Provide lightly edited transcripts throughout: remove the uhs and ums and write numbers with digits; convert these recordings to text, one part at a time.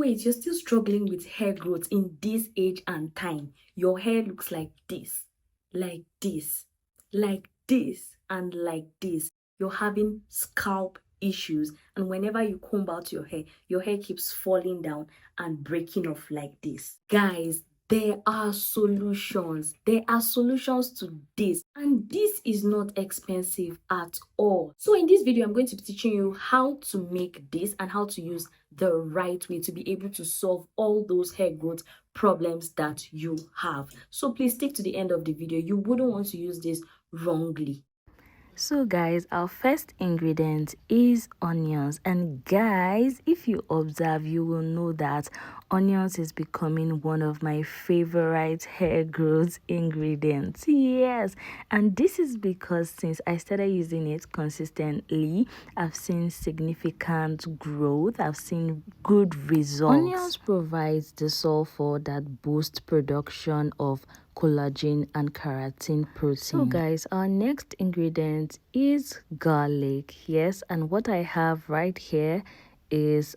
wait, you're still struggling with hair growth in this age and time. Your hair looks like this, like this, like this, and like this. You're having scalp issues, and whenever you comb out your hair keeps falling down and breaking off like this. Guys, there are solutions. There are solutions to this, and this is not expensive at all. So in this video, I'm going to be teaching you how to make this and how to use the right way to be able to solve all those hair growth problems that you have. So please stick to the end of the video. You wouldn't want to use this wrongly. So guys, our first ingredient is onions, and guys, if you observe, you will know that onions is becoming one of my favorite hair growth ingredients. Yes, and this is because since I started using it consistently, I've seen significant growth. I've seen good results. Onions provides the sulfur that boosts production of collagen and keratin protein. So guys, our next ingredient is garlic. Yes, and what I have right here is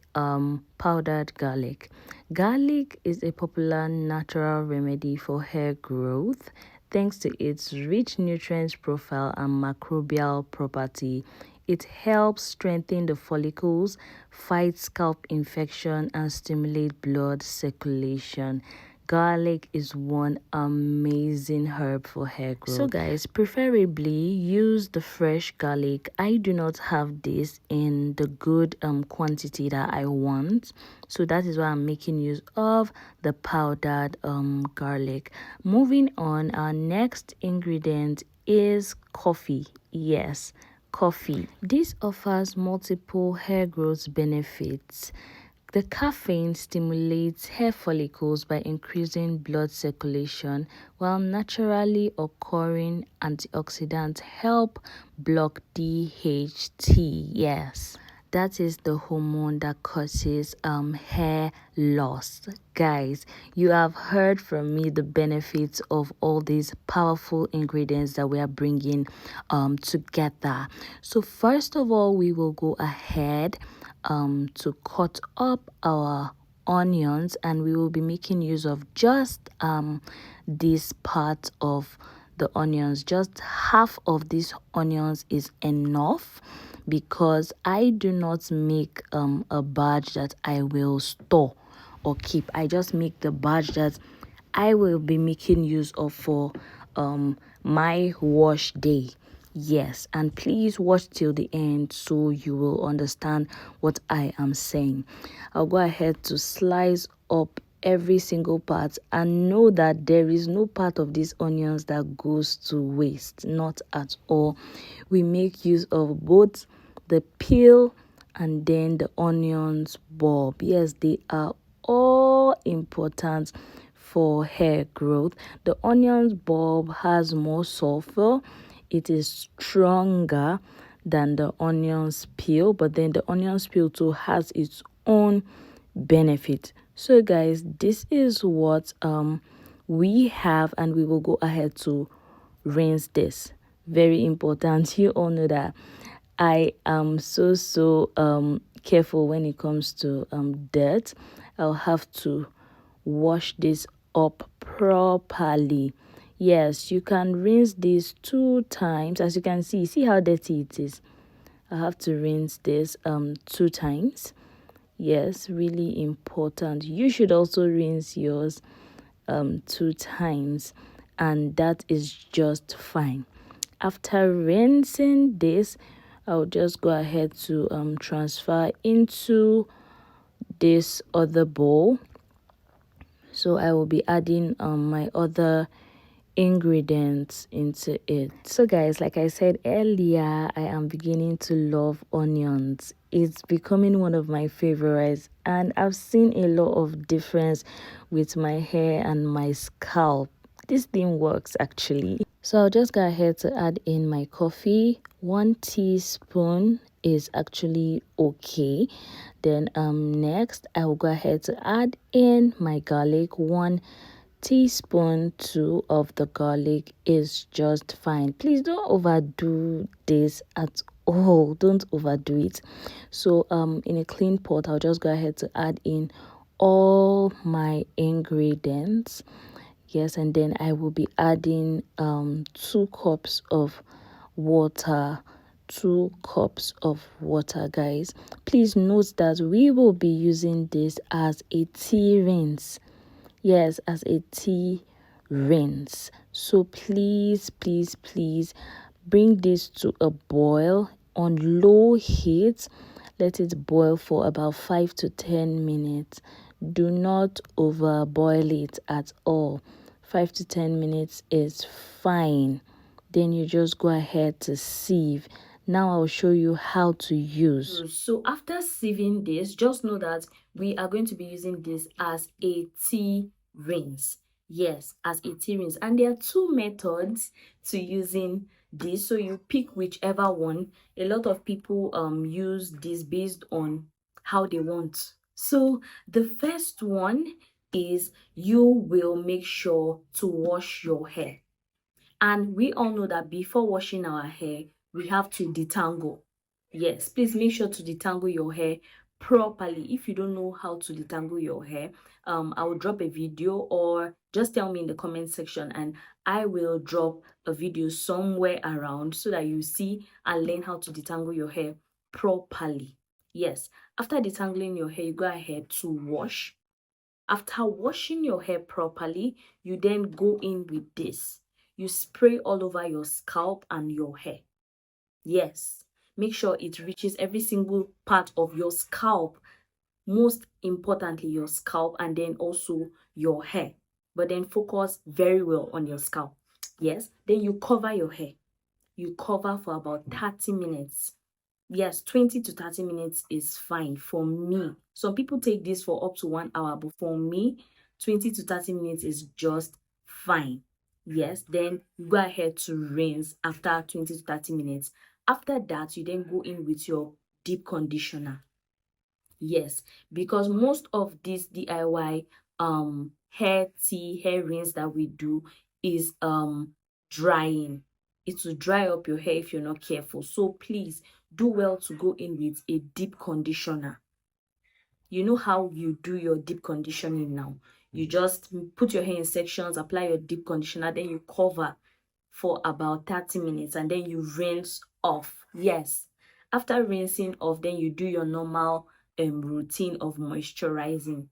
powdered garlic. Garlic is a popular natural remedy for hair growth thanks to its rich nutrients profile and microbial property. It helps strengthen the follicles, fight scalp infection, and stimulate blood circulation. Garlic is one amazing herb for hair growth. So guys, preferably use the fresh garlic. I do not have this in the good quantity that I want, so that is why I'm making use of the powdered garlic. Moving on, our next ingredient is coffee. Yes, coffee. This offers multiple hair growth benefits. The caffeine stimulates hair follicles by increasing blood circulation, while naturally occurring antioxidants help block DHT. Yes, that is the hormone that causes hair loss. Guys, you have heard from me the benefits of all these powerful ingredients that we are bringing together. So first of all, we will go ahead to cut up our onions, and we will be making use of just this part of the onions. Just half of these onions is enough, because I do not make a batch that I will store or keep. I just make the batch that I will be making use of for my wash day. Yes, and please watch till the end so you will understand what I am saying. I'll go ahead to slice up every single part, and know that there is no part of these onions that goes to waste, not at all. We make use of both the peel and then the onions bulb. Yes, they are all important for hair growth. The onions bulb has more sulfur. It is stronger than the onions peel, but then the onions peel too has its own benefit. So guys, this is what we have, and we will go ahead to rinse this. Very important. You all know that I am so careful when it comes to dirt. I'll have to wash this up properly. Yes, you can rinse this 2 times. As you can see how dirty it is. I have to rinse this 2 times. Yes, really important. You should also rinse yours 2 times, and that is just fine. After rinsing this, I'll just go ahead to transfer into this other bowl. So I will be adding my other ingredients into it. So guys, like I said earlier, I am beginning to love onions. It's becoming one of my favorites, and I've seen a lot of difference with my hair and my scalp. This thing works actually. So I'll just go ahead to add in my coffee. 1 teaspoon is actually okay. Then next I will go ahead to add in my garlic. 1 teaspoon too of the garlic is just fine. Please don't overdo this at all. Don't overdo it. So in a clean pot, I'll just go ahead to add in all my ingredients. Yes, and then I will be adding 2 cups of water. 2 cups of water, guys. Please note that we will be using this as a tea rinse. Yes, as a tea rinse. So please, please, please bring this to a boil on low heat. Let it boil for about 5 to 10 minutes. Do not overboil it at all. 5 to 10 minutes is fine. Then you just go ahead to sieve. Now I'll show you how to use. So after sieving this, just know that we are going to be using this as a tea rinse. Yes, as a tea rinse. And there are 2 methods to using this, so you pick whichever one. A lot of people use this based on how they want. So the first one is you will make sure to wash your hair. And we all know that before washing our hair, we have to detangle. Yes, please make sure to detangle your hair properly. If you don't know how to detangle your hair, I will drop a video, or just tell me in the comment section and I will drop a video somewhere around so that you see and learn how to detangle your hair properly. Yes, after detangling your hair, you go ahead to wash. After washing your hair properly, you then go in with this. You spray all over your scalp and your hair. Yes, make sure it reaches every single part of your scalp. Most importantly, your scalp, and then also your hair. But then focus very well on your scalp. Yes, then you cover your hair. You cover for about 30 minutes. Yes, 20 to 30 minutes is fine for me. Some people take this for up to 1 hour, but for me, 20 to 30 minutes is just fine. Yes, then you go ahead to rinse after 20 to 30 minutes. After that, you then go in with your deep conditioner. Yes, because most of this DIY hair rinse that we do is drying. It will dry up your hair if you're not careful. So please do well to go in with a deep conditioner. You know how you do your deep conditioning now. You just put your hair in sections, apply your deep conditioner, then you cover for about 30 minutes and then you rinse off. Yes, after rinsing off, then you do your normal routine of moisturizing.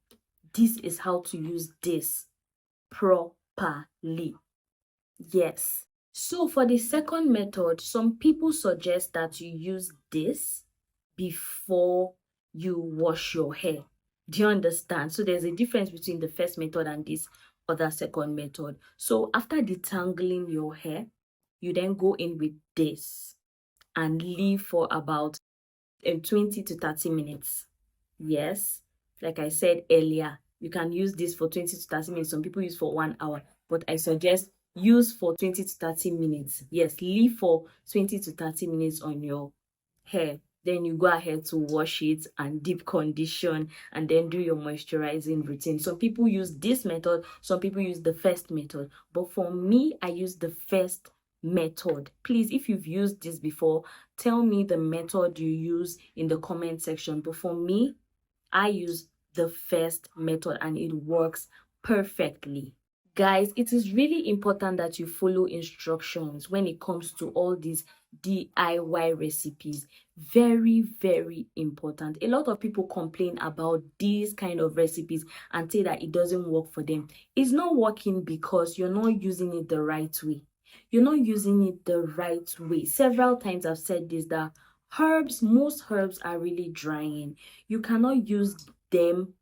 This is how to use this properly. Yes. So for the second method, some people suggest that you use this before you wash your hair. Do you understand? So there's a difference between the first method and this other second method. So after detangling your hair, you then go in with this and leave for about 20 to 30 minutes. Yes, like I said earlier, you can use this for 20 to 30 minutes. Some people use for 1 hour, but I suggest use for 20 to 30 minutes. Yes, leave for 20 to 30 minutes on your hair. Then you go ahead to wash it and deep condition and then do your moisturizing routine. Some people use this method, some people use the first method. But for me, I use the first method. Please, if you've used this before, tell me the method you use in the comment section. But for me, I use the first method and it works perfectly. Guys, it is really important that you follow instructions when it comes to all these DIY recipes. Very, very important. A lot of people complain about these kind of recipes and say that it doesn't work for them. It's not working because you're not using it the right way. You're not using it the right way. Several times I've said this, that most herbs are really drying. You cannot use them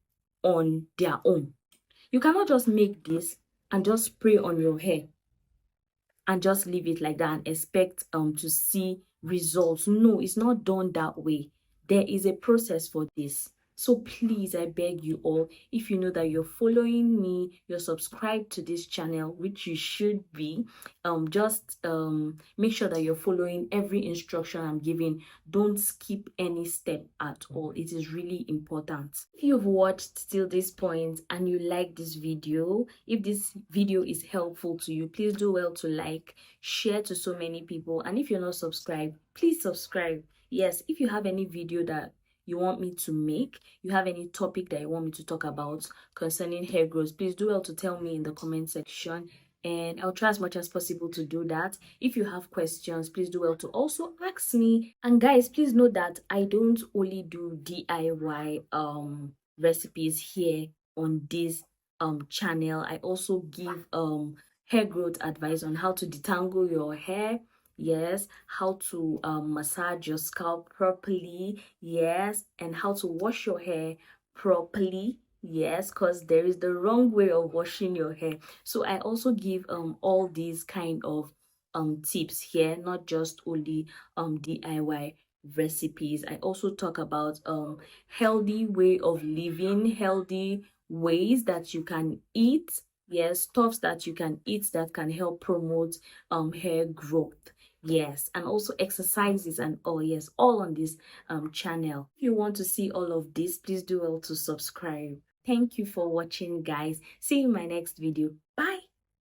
on their own. You cannot just make this and just spray on your hair and just leave it like that and expect to see results. No, it's not done that way. There is a process for this. So please, I beg you all, if you know that you're following me, you're subscribed to this channel, which you should be, just make sure that you're following every instruction I'm giving. Don't skip any step at all. It is really important. If you've watched till this point and you like this video, if this video is helpful to you, please do well to like, share to so many people. And if you're not subscribed, please subscribe. Yes, if you have any video that you want me to make, you have any topic that you want me to talk about concerning hair growth, please do well to tell me in the comment section, and I'll try as much as possible to do that. If you have questions, please do well to also ask me. And guys, please know that I don't only do DIY recipes here on this channel. I also give hair growth advice on how to detangle your hair, yes, how to massage your scalp properly, yes, and how to wash your hair properly, yes, because there is the wrong way of washing your hair. So I also give all these kind of tips here, not just only DIY recipes. I also talk about healthy way of living, healthy ways that you can eat, yes, stuffs that you can eat that can help promote hair growth, yes, and also exercises and all, yes, all on this channel. If you want to see all of this, please do well to subscribe. Thank you for watching, guys. See you in my next video. Bye.